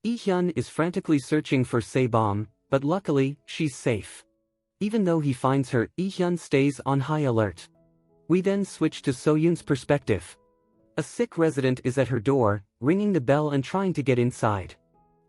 Yi Hyun is frantically searching for Sae Bom, but luckily, she's safe. Even though he finds her, Yi Hyun stays on high alert. We then switch to So-yoon's perspective. A sick resident is at her door, ringing the bell and trying to get inside.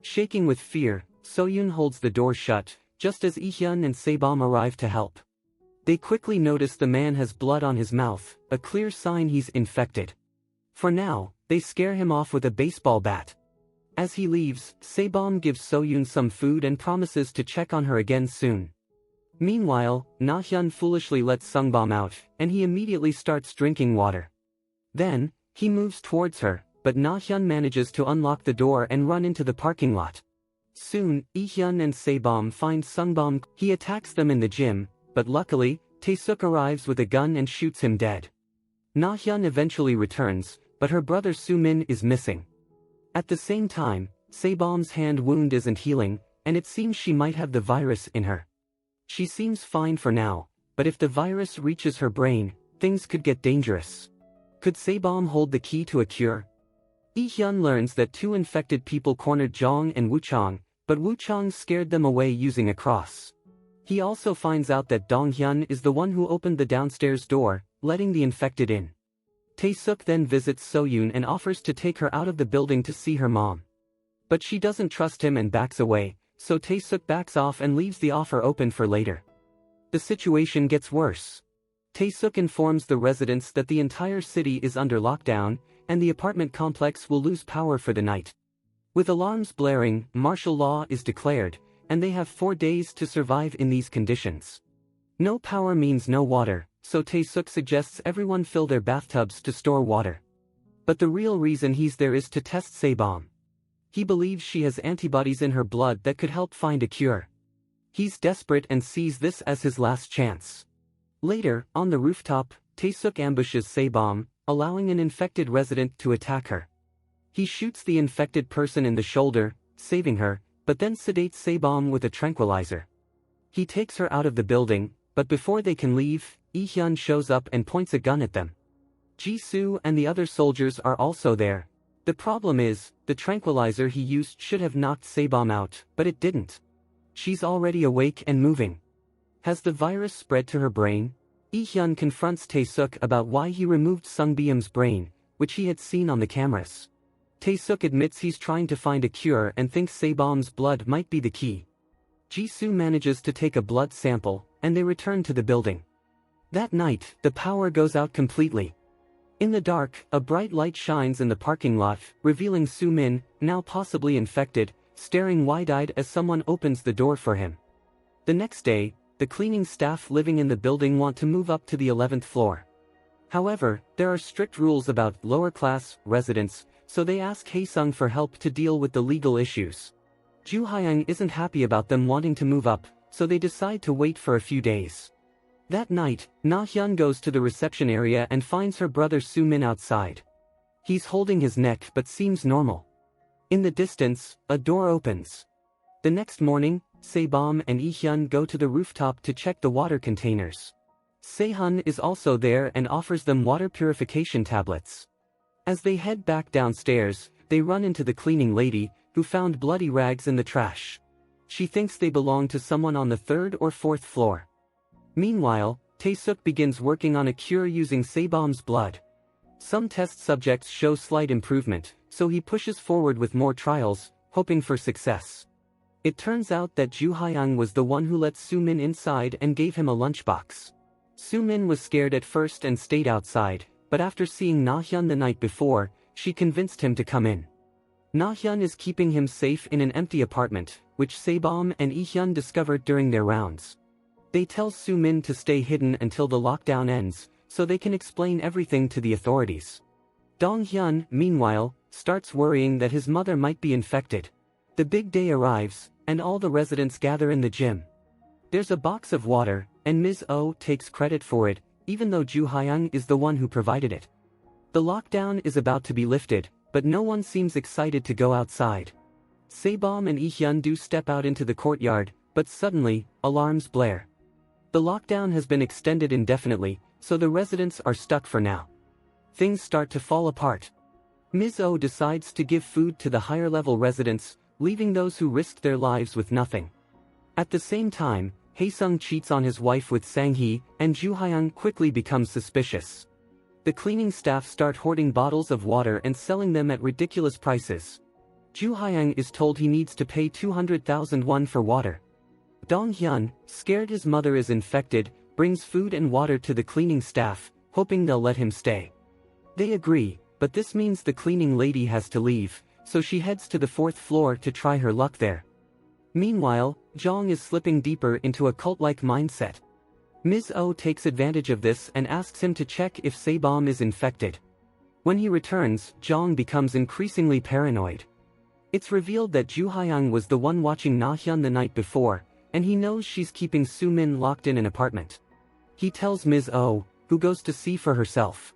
Shaking with fear, So-yoon holds the door shut, just as Yi Hyun and Sae Bom arrive to help. They quickly notice the man has blood on his mouth, a clear sign he's infected. For now, they scare him off with a baseball bat. As he leaves, Sae Bom gives So-yoon some food and promises to check on her again soon. Meanwhile, Na-hyun foolishly lets Sung-bom out, and he immediately starts drinking water. Then, he moves towards her, but Na-hyun manages to unlock the door and run into the parking lot. Soon, Yi Hyun and Sae Bom find Sung-bom. He attacks them in the gym, but luckily, Tae Seok arrives with a gun and shoots him dead. Na-hyun eventually returns, but her brother Soo-min is missing. At the same time, Sae Bom's hand wound isn't healing, and it seems she might have the virus in her. She seems fine for now, but if the virus reaches her brain, things could get dangerous. Could Sae Bom hold the key to a cure? Yi Hyun learns that two infected people cornered Jong and Woo-chang, but Woo-chang scared them away using a cross. He also finds out that Dong-hyun is the one who opened the downstairs door, letting the infected in. Tae Seok then visits So-yoon and offers to take her out of the building to see her mom. But she doesn't trust him and backs away, so Tae Seok backs off and leaves the offer open for later. The situation gets worse. Tae Seok informs the residents that the entire city is under lockdown, and the apartment complex will lose power for the night. With alarms blaring, martial law is declared, and they have 4 days to survive in these conditions. No power means no water, so Tae Seok suggests everyone fill their bathtubs to store water. But the real reason he's there is to test Sae Bom. He believes she has antibodies in her blood that could help find a cure. He's desperate and sees this as his last chance. Later, on the rooftop, Tae Seok ambushes Sae Bom, allowing an infected resident to attack her. He shoots the infected person in the shoulder, saving her, but then sedates Sae Bom with a tranquilizer. He takes her out of the building, but before they can leave, Yi Hyun shows up and points a gun at them. Ji-soo and the other soldiers are also there. The problem is, the tranquilizer he used should have knocked Sae Bom out, but it didn't. She's already awake and moving. Has the virus spread to her brain? Yi Hyun confronts Tae Seok about why he removed Sung-byeom's brain, which he had seen on the cameras. Tae Seok admits he's trying to find a cure and thinks Sae Bom's blood might be the key. Ji-soo manages to take a blood sample, and they return to the building. That night, the power goes out completely. In the dark, a bright light shines in the parking lot, revealing Soo-min, now possibly infected, staring wide-eyed as someone opens the door for him. The next day, the cleaning staff living in the building want to move up to the 11th floor. However, there are strict rules about lower-class residents, so they ask Hae-sung for help to deal with the legal issues. Joo Hyung isn't happy about them wanting to move up, so they decide to wait for a few days. That night, Na-hyun goes to the reception area and finds her brother Soo-min outside. He's holding his neck but seems normal. In the distance, a door opens. The next morning, Sae Bom and Yi Hyun go to the rooftop to check the water containers. Se-hun is also there and offers them water purification tablets. As they head back downstairs, they run into the cleaning lady, who found bloody rags in the trash. She thinks they belong to someone on the 3rd or 4th floor. Meanwhile, Tae Seok begins working on a cure using Sae Bom's blood. Some test subjects show slight improvement, so he pushes forward with more trials, hoping for success. It turns out that Joo Hyung was the one who let Soo-min inside and gave him a lunchbox. Soo-min was scared at first and stayed outside, but after seeing Na-hyun the night before, she convinced him to come in. Na-hyun is keeping him safe in an empty apartment, which Sae Bom and Yi Hyun discovered during their rounds. They tell Soo-min to stay hidden until the lockdown ends, so they can explain everything to the authorities. Dong-hyun, meanwhile, starts worrying that his mother might be infected. The big day arrives, and all the residents gather in the gym. There's a box of water, and Ms. Oh takes credit for it, even though Joo Hyung is the one who provided it. The lockdown is about to be lifted, but no one seems excited to go outside. Sae Bom and Yi Hyun do step out into the courtyard, but suddenly, alarms blare. The lockdown has been extended indefinitely, so the residents are stuck for now. Things start to fall apart. Ms. Oh decides to give food to the higher-level residents, leaving those who risked their lives with nothing. At the same time, Haesung cheats on his wife with Sang-hee, and Ju Hyung quickly becomes suspicious. The cleaning staff start hoarding bottles of water and selling them at ridiculous prices. Ju Hyung is told he needs to pay 200,000 won for water. Dong Hyun, scared his mother is infected, brings food and water to the cleaning staff, hoping they'll let him stay. They agree, but this means the cleaning lady has to leave, so she heads to the 4th floor to try her luck there. Meanwhile, Jong is slipping deeper into a cult-like mindset. Ms. Oh takes advantage of this and asks him to check if Sae Bom is infected. When he returns, Jong becomes increasingly paranoid. It's revealed that Ju Hyung was the one watching Na Hyun the night before, and he knows she's keeping Soo Min locked in an apartment. He tells Ms. Oh, who goes to see for herself.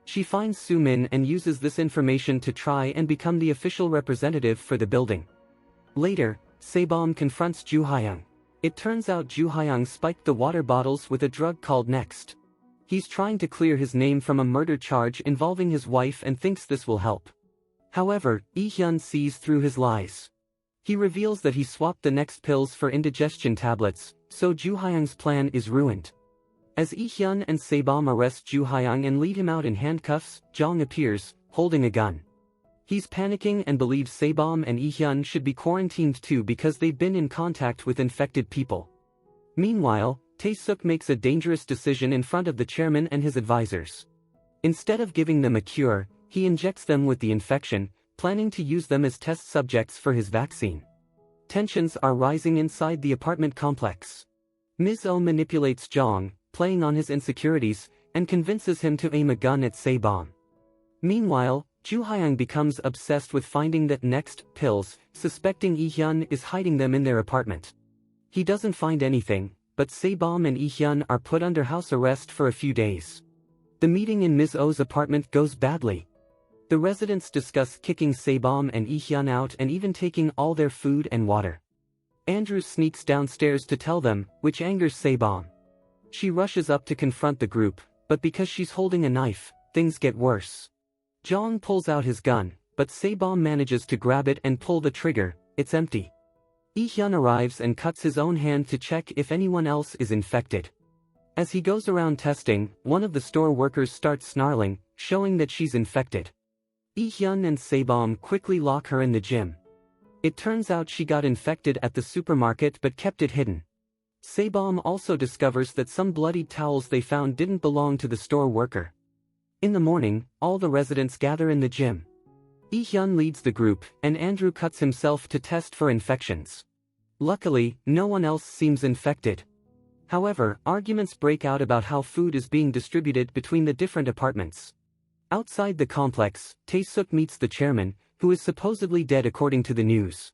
She finds Soo Min and uses this information to try and become the official representative for the building. Later, Sae Bom confronts Ju Hyung. It turns out Ju Hyung spiked the water bottles with a drug called Next. He's trying to clear his name from a murder charge involving his wife and thinks this will help. However, Yi Hyun sees through his lies. He reveals that he swapped the Next pills for indigestion tablets, so Ju Hyung's plan is ruined. As Yi Hyun and Sae Bom arrest Ju Hyung and lead him out in handcuffs, Jong appears, holding a gun. He's panicking and believes Sae Bom and Yi Hyun should be quarantined too because they've been in contact with infected people. Meanwhile, Tae Seok makes a dangerous decision in front of the chairman and his advisors. Instead of giving them a cure, he injects them with the infection, planning to use them as test subjects for his vaccine. Tensions are rising inside the apartment complex. Ms. Oh manipulates Jong, playing on his insecurities, and convinces him to aim a gun at Sae Bom. Meanwhile, Ju Hyung becomes obsessed with finding that Next pills, suspecting Yi Hyun is hiding them in their apartment. He doesn't find anything, but Sae Bom and Yi Hyun are put under house arrest for a few days. The meeting in Ms. Oh's apartment goes badly. The residents discuss kicking Sae Bom and Yi Hyun out and even taking all their food and water. Andrew sneaks downstairs to tell them, which angers Sae Bom. She rushes up to confront the group, but because she's holding a knife, things get worse. Jong pulls out his gun, but Sae Bom manages to grab it and pull the trigger. It's empty. Yi Hyun arrives and cuts his own hand to check if anyone else is infected. As he goes around testing, one of the store workers starts snarling, showing that she's infected. Yi Hyun and Sae Bom quickly lock her in the gym. It turns out she got infected at the supermarket but kept it hidden. Sae Bom also discovers that some bloodied towels they found didn't belong to the store worker. In the morning, all the residents gather in the gym. Yi Hyun leads the group, and Andrew cuts himself to test for infections. Luckily, no one else seems infected. However, arguments break out about how food is being distributed between the different apartments. Outside the complex, Tae Seok meets the chairman, who is supposedly dead according to the news.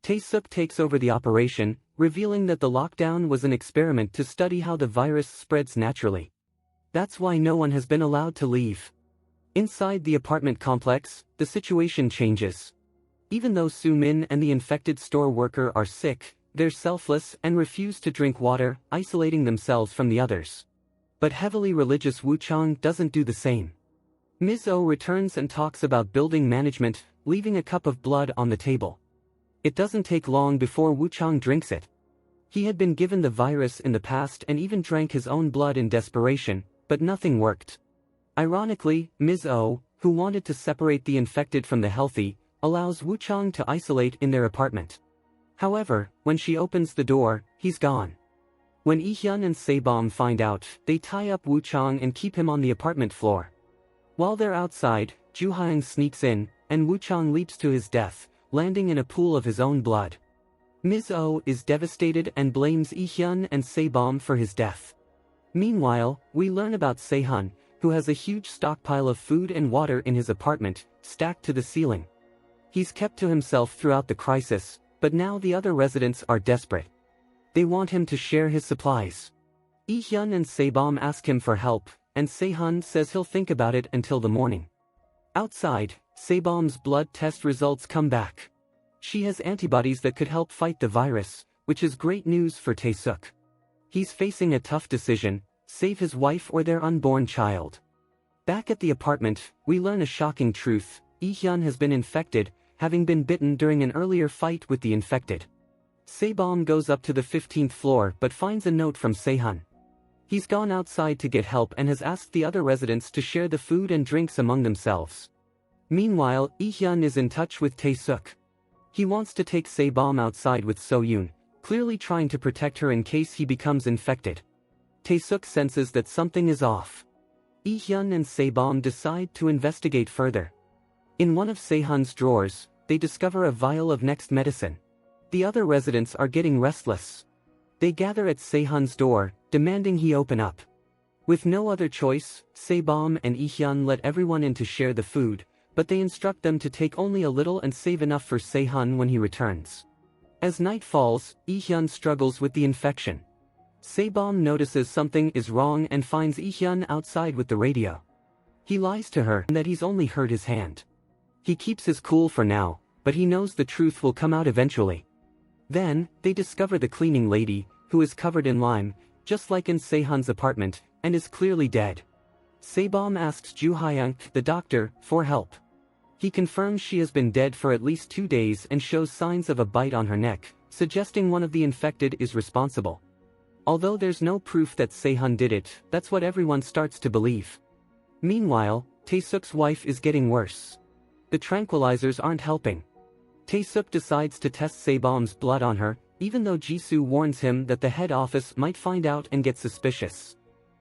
Tae Seok takes over the operation, revealing that the lockdown was an experiment to study how the virus spreads naturally. That's why no one has been allowed to leave. Inside the apartment complex, the situation changes. Even though Soo Min and the infected store worker are sick, they're selfless and refuse to drink water, isolating themselves from the others. But heavily religious Woo Chang doesn't do the same. Ms. Oh returns and talks about building management, leaving a cup of blood on the table. It doesn't take long before Woo Chang drinks it. He had been given the virus in the past and even drank his own blood in desperation, but nothing worked. Ironically, Ms. Oh, who wanted to separate the infected from the healthy, allows Woo Chang to isolate in their apartment. However, when she opens the door, he's gone. When Yi Hyun and Sae Bom find out, they tie up Woo Chang and keep him on the apartment floor. While they're outside, Ju Hyung sneaks in, and Woo Chang leaps to his death, landing in a pool of his own blood. Ms. Oh is devastated and blames Yi Hyun and Sae Bom for his death. Meanwhile, we learn about Se-hun, who has a huge stockpile of food and water in his apartment, stacked to the ceiling. He's kept to himself throughout the crisis, but now the other residents are desperate. They want him to share his supplies. Yi Hyun and Sae Bom ask him for help, and Se-hun says he'll think about it until the morning. Outside, Sae Bom's blood test results come back. She has antibodies that could help fight the virus, which is great news for Tae Seok. He's facing a tough decision: save his wife or their unborn child. Back at the apartment, we learn a shocking truth: Yi Hyun has been infected, having been bitten during an earlier fight with the infected. Sae Bom goes up to the 15th floor but finds a note from Se-hun. He's gone outside to get help and has asked the other residents to share the food and drinks among themselves. Meanwhile, Yi Hyun is in touch with Tae Seok. He wants to take Sae Bom outside with So Yoon, clearly trying to protect her in case he becomes infected. Tae Seok senses that something is off. Yi Hyun and Sae Bom decide to investigate further. In one of Se-hun's drawers, they discover a vial of next medicine. The other residents are getting restless. They gather at Se-hun's door, demanding he open up. With no other choice, Sae Bom and Yi Hyun let everyone in to share the food, but they instruct them to take only a little and save enough for Se-hun when he returns. As night falls, Yi Hyun struggles with the infection. Sae Bom notices something is wrong and finds Yi Hyun outside with the radio. He lies to her that he's only hurt his hand. He keeps his cool for now, but he knows the truth will come out eventually. Then, they discover the cleaning lady, who is covered in lime, just like in Se-hun's apartment, and is clearly dead. Sae Bom asks Ju Hyun, the doctor, for help. He confirms she has been dead for at least 2 days and shows signs of a bite on her neck, suggesting one of the infected is responsible. Although there's no proof that Se-hun did it, that's what everyone starts to believe. Meanwhile, Tae Seok's wife is getting worse. The tranquilizers aren't helping. Tae Seok decides to test Sae Bom's blood on her, even though Jisoo warns him that the head office might find out and get suspicious.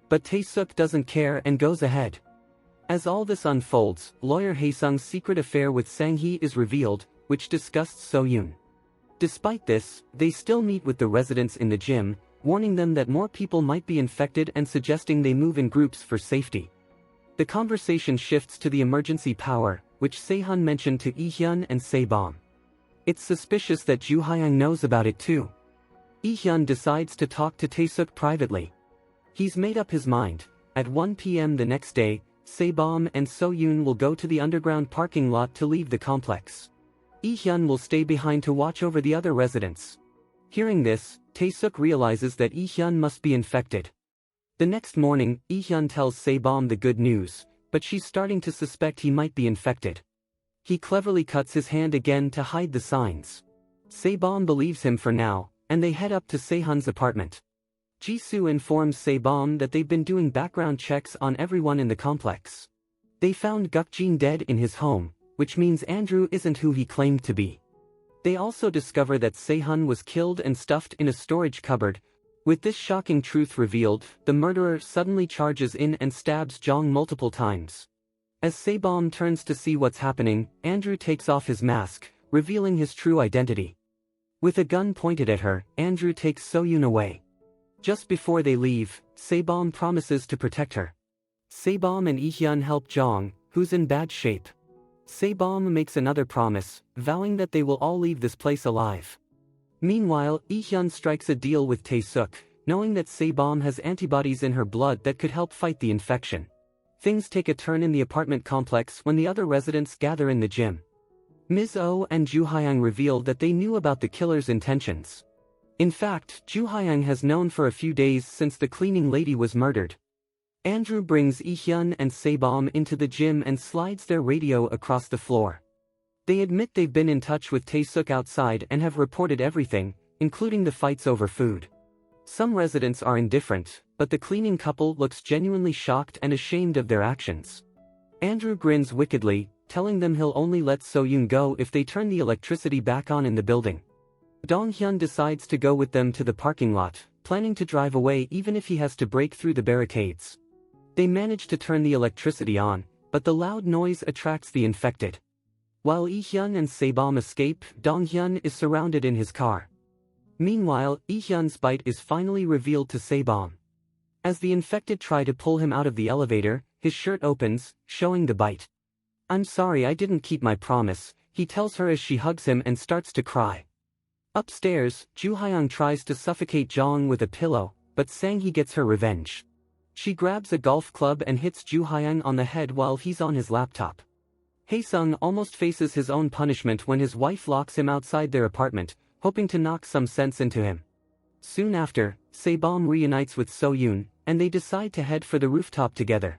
But Tae Seok doesn't care and goes ahead. As all this unfolds, lawyer Haesung's secret affair with Sang-hee is revealed, which disgusts So-yoon. Despite this, they still meet with the residents in the gym, warning them that more people might be infected and suggesting they move in groups for safety. The conversation shifts to the emergency power, which Se-hun mentioned to Yi Hyun and Sae Bom. It's suspicious that Ju Hyun knows about it too. Yi Hyun decides to talk to Tae Seok privately. He's made up his mind. At 1 p.m. the next day, Sae Bom and So Yoon will go to the underground parking lot to leave the complex. Yi Hyun will stay behind to watch over the other residents. Hearing this, Tae Seok realizes that Yi Hyun must be infected. The next morning, Yi Hyun tells Sae Bom the good news, but she's starting to suspect he might be infected. He cleverly cuts his hand again to hide the signs. Sae Bom believes him for now, and they head up to Se-hun's apartment. Jisoo informs Sae Bom that they've been doing background checks on everyone in the complex. They found Gukjin dead in his home, which means Andrew isn't who he claimed to be. They also discover that Se-hun was killed and stuffed in a storage cupboard. With this shocking truth revealed, the murderer suddenly charges in and stabs Jong multiple times. As Sae Bom turns to see what's happening, Andrew takes off his mask, revealing his true identity. With a gun pointed at her, Andrew takes So-yoon away. Just before they leave, Sae Bom promises to protect her. Sae Bom and Yi Hyun help Jong, who's in bad shape. Sae Bom makes another promise, vowing that they will all leave this place alive. Meanwhile, Yi Hyun strikes a deal with Tae Seok, knowing that Sae Bom has antibodies in her blood that could help fight the infection. Things take a turn in the apartment complex when the other residents gather in the gym. Ms. Oh and Ju Hyun reveal that they knew about the killer's intentions. In fact, Ju Hyun has known for a few days since the cleaning lady was murdered. Andrew brings Yi Hyun and Sae Bom into the gym and slides their radio across the floor. They admit they've been in touch with Tae Seok outside and have reported everything, including the fights over food. Some residents are indifferent, but the cleaning couple looks genuinely shocked and ashamed of their actions. Andrew grins wickedly, telling them he'll only let So-yoon go if they turn the electricity back on in the building. Dong-hyun decides to go with them to the parking lot, planning to drive away even if he has to break through the barricades. They manage to turn the electricity on, but the loud noise attracts the infected. While Yi Hyun and Sae Bom escape, Dong-hyun is surrounded in his car. Meanwhile, Yi Hyun's bite is finally revealed to Sae Bom. As the infected try to pull him out of the elevator, his shirt opens, showing the bite. "I'm sorry I didn't keep my promise," he tells her as she hugs him and starts to cry. Upstairs, Ju Hyun tries to suffocate Jong with a pillow, but Sang-hee gets her revenge. She grabs a golf club and hits Ju Hyun on the head while he's on his laptop. Haesung almost faces his own punishment when his wife locks him outside their apartment, hoping to knock some sense into him. Soon after, Sae Bom reunites with So-yoon, and they decide to head for the rooftop together.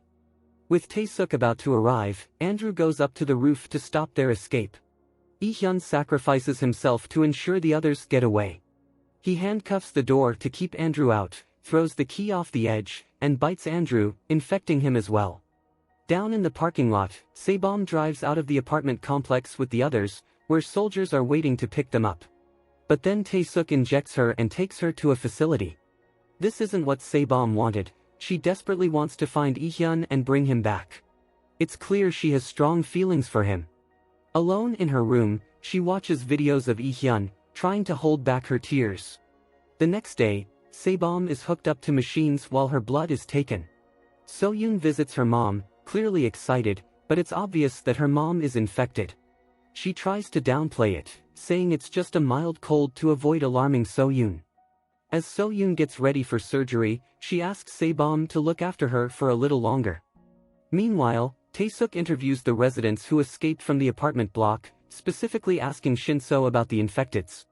With Tae Seok about to arrive, Andrew goes up to the roof to stop their escape. Yi Hyun sacrifices himself to ensure the others get away. He handcuffs the door to keep Andrew out, throws the key off the edge, and bites Andrew, infecting him as well. Down in the parking lot, Sae Bom drives out of the apartment complex with the others, where soldiers are waiting to pick them up. But then Tae Seok injects her and takes her to a facility. This isn't what Sae Bom wanted. She desperately wants to find Yi Hyun and bring him back. It's clear she has strong feelings for him. Alone in her room, she watches videos of Yi Hyun, trying to hold back her tears. The next day, Sae Bom is hooked up to machines while her blood is taken. So-yoon visits her mom, clearly excited, but it's obvious that her mom is infected. She tries to downplay it, saying it's just a mild cold to avoid alarming So-yoon. As So-yoon gets ready for surgery, she asks Sae Bom to look after her for a little longer. Meanwhile, Tae Seok interviews the residents who escaped from the apartment block, specifically asking Shin-so about the infecteds.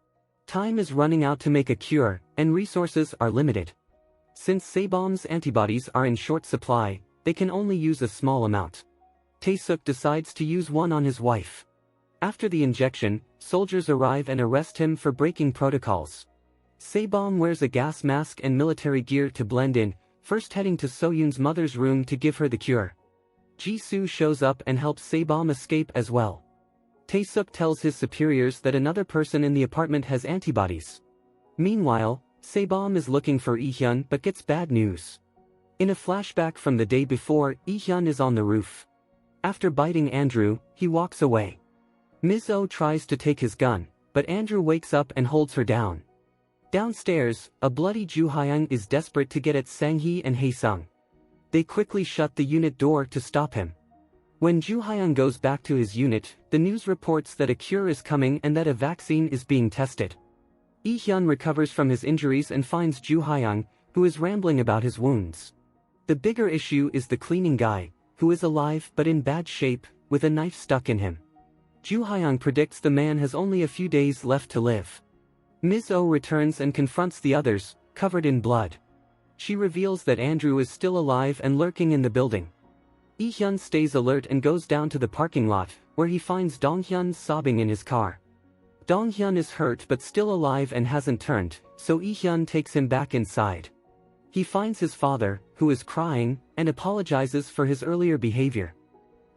Time is running out to make a cure, and resources are limited. Since Sae Bom's antibodies are in short supply, they can only use a small amount. Tae Seok decides to use one on his wife. After the injection, soldiers arrive and arrest him for breaking protocols. Sae Bom wears a gas mask and military gear to blend in, first heading to So-yoon's mother's room to give her the cure. Jisoo shows up and helps Sae Bom escape as well. Tae Seok tells his superiors that another person in the apartment has antibodies. Meanwhile, Sae Bom is looking for Yi Hyun but gets bad news. In a flashback from the day before, Yi Hyun is on the roof. After biting Andrew, he walks away. Ms. Oh tries to take his gun, but Andrew wakes up and holds her down. Downstairs, a bloody Jung Yi Hyun is desperate to get at Sang-hee and Hae-sung. They quickly shut the unit door to stop him. When Jung Yi Hyun goes back to his unit, the news reports that a cure is coming and that a vaccine is being tested. Yi Hyun recovers from his injuries and finds Jung Yi Hyun, who is rambling about his wounds. The bigger issue is the cleaning guy, who is alive but in bad shape, with a knife stuck in him. Jung Yi Hyun predicts the man has only a few days left to live. Ms. Oh returns and confronts the others, covered in blood. She reveals that Andrew is still alive and lurking in the building. Yi Hyun stays alert and goes down to the parking lot, where he finds Dong Hyun sobbing in his car. Dong Hyun is hurt but still alive and hasn't turned, so Yi Hyun takes him back inside. He finds his father, who is crying, and apologizes for his earlier behavior.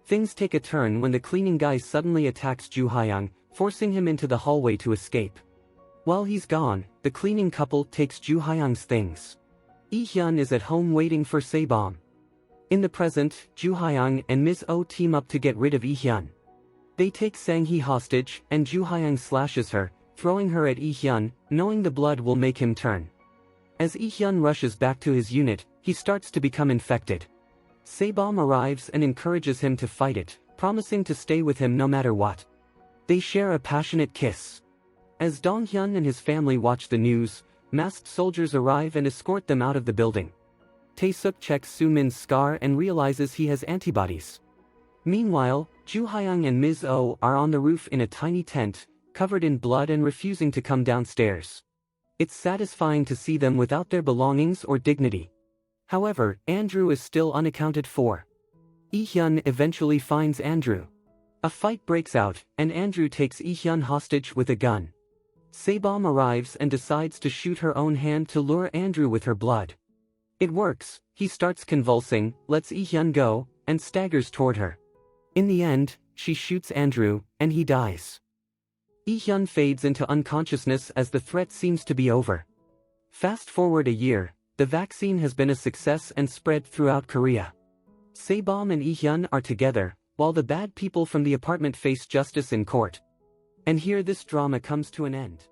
Things take a turn when the cleaning guy suddenly attacks Jung Yi Hyun, forcing him into the hallway to escape. While he's gone, the cleaning couple takes Jung Yi Hyun's things. Yi Hyun is at home waiting for Sae Bom. In the present, Jung Yi Hyun and Ms. Oh team up to get rid of Yi Hyun. They take Sang-hee hostage, and Jung Yi Hyun slashes her, throwing her at Yi Hyun, knowing the blood will make him turn. As Yi Hyun rushes back to his unit, he starts to become infected. Sae Bom arrives and encourages him to fight it, promising to stay with him no matter what. They share a passionate kiss. As Dong Hyun and his family watch the news, masked soldiers arrive and escort them out of the building. Tae Seok checks Soo-min's scar and realizes he has antibodies. Meanwhile, Jung Yi Hyun and Ms. Oh are on the roof in a tiny tent, covered in blood and refusing to come downstairs. It's satisfying to see them without their belongings or dignity. However, Andrew is still unaccounted for. Yi Hyun eventually finds Andrew. A fight breaks out, and Andrew takes Yi Hyun hostage with a gun. Sae Bom arrives and decides to shoot her own hand to lure Andrew with her blood. It works. He starts convulsing, lets Yi Hyun go, and staggers toward her. In the end, she shoots Andrew, and he dies. Yi Hyun fades into unconsciousness as the threat seems to be over. Fast forward a year, the vaccine has been a success and spread throughout Korea. Sae Bom and Yi Hyun are together, while the bad people from the apartment face justice in court. And here this drama comes to an end.